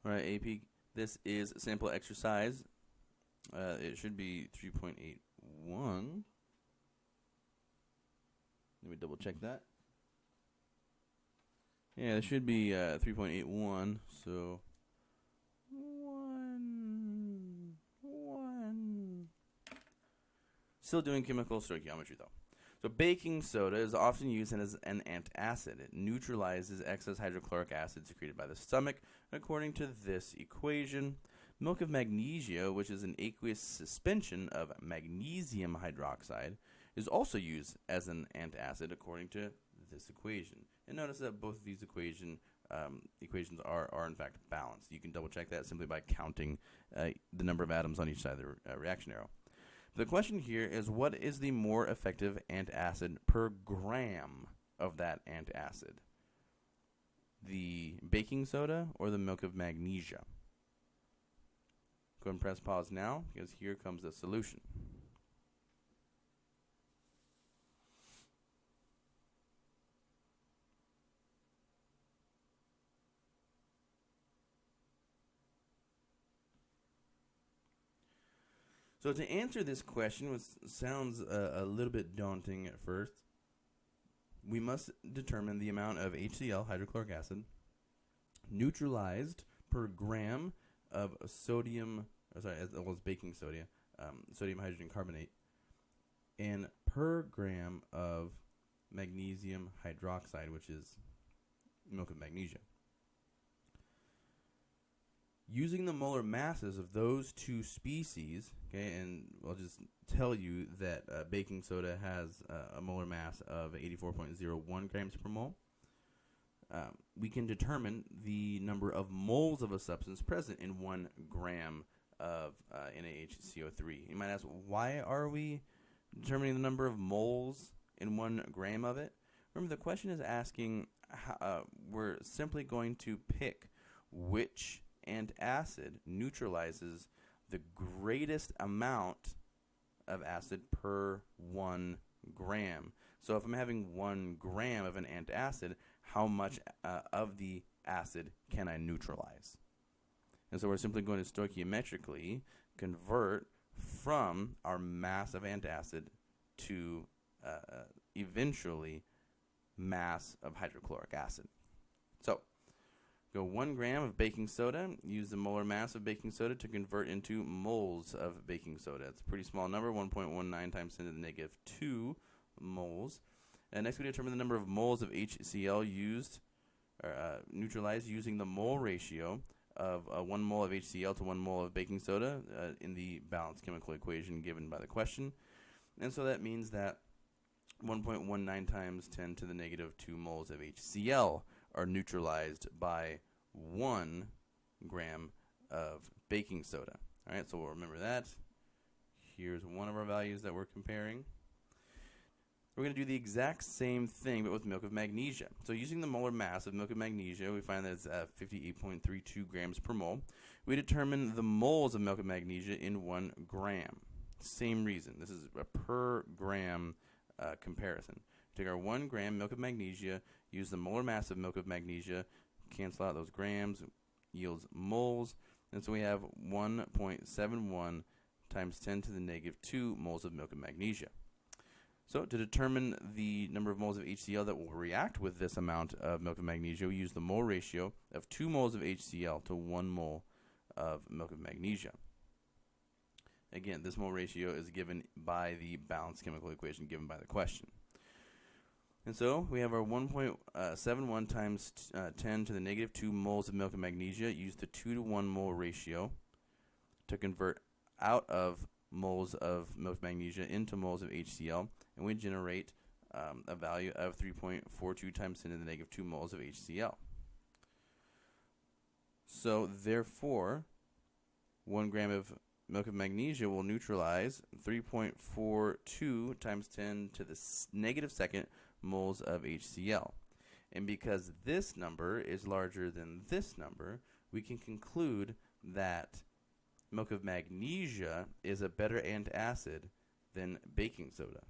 All right, AP, this is sample exercise. It should be 3.81. Let me double check that. Yeah, it should be 3.81. So 1. Still doing chemical stoichiometry though. So baking soda is often used as an antacid. It neutralizes excess hydrochloric acid secreted by the stomach, according to this equation. Milk of magnesia, which is an aqueous suspension of magnesium hydroxide, is also used as an antacid, according to this equation. And notice that both of these equations are in fact balanced. You can double check that simply by counting the number of atoms on each side of the reaction arrow. The question here is, what is the more effective antacid per gram of that antacid? The baking soda or the milk of magnesia? Go ahead and press pause now, because here comes the solution. So to answer this question, which sounds a little bit daunting at first, we must determine the amount of HCl, hydrochloric acid, neutralized per gram of sodium, as well as baking soda, sodium hydrogen carbonate, and per gram of magnesium hydroxide, which is milk of magnesia. Using the molar masses of those two species, okay, and I'll just tell you that baking soda has a molar mass of 84.01 grams per mole, we can determine the number of moles of a substance present in 1 gram of NaHCO3. You might ask, why are we determining the number of moles in 1 gram of it? Remember, the question is asking, we're simply going to pick which antacid neutralizes the greatest amount of acid per 1 gram. So if I'm having 1 gram of an antacid, how much of the acid can I neutralize? And so we're simply going to stoichiometrically convert from our mass of antacid to eventually mass of hydrochloric acid. So go 1 gram of baking soda, use the molar mass of baking soda to convert into moles of baking soda. It's a pretty small number, 1.19 times 10 to the negative 2 moles. And next we determine the number of moles of HCl used, or neutralized using the mole ratio of 1 mole of HCl to 1 mole of baking soda in the balanced chemical equation given by the question. And so that means that 1.19 times 10 to the negative 2 moles of HCl are neutralized by 1 gram of baking soda. All right, so we'll remember that. Here's one of our values that we're comparing. We're going to do the exact same thing, but with milk of magnesia. So using the molar mass of milk of magnesia, we find that it's 58.32 grams per mole. We determine the moles of milk of magnesia in 1 gram. Same reason. This is a per gram comparison. Take our 1 gram milk of magnesia, use the molar mass of milk of magnesia, cancel out those grams, yields moles, and so we have 1.71 times 10 to the negative 2 moles of milk of magnesia. So to determine the number of moles of HCl that will react with this amount of milk of magnesia, we use the mole ratio of 2 moles of HCl to 1 mole of milk of magnesia. Again, this mole ratio is given by the balanced chemical equation given by the question. And so we have our 1.71 times 10 to the negative 2 moles of milk of magnesia. Use the 2 to 1 mole ratio to convert out of moles of milk of magnesia into moles of HCl, and we generate a value of 3.42 times 10 to the negative 2 moles of HCl. So therefore, 1 gram of milk of magnesia will neutralize 3.42 times 10 to the negative second moles of HCl. And because this number is larger than this number, we can conclude that milk of magnesia is a better antacid than baking soda.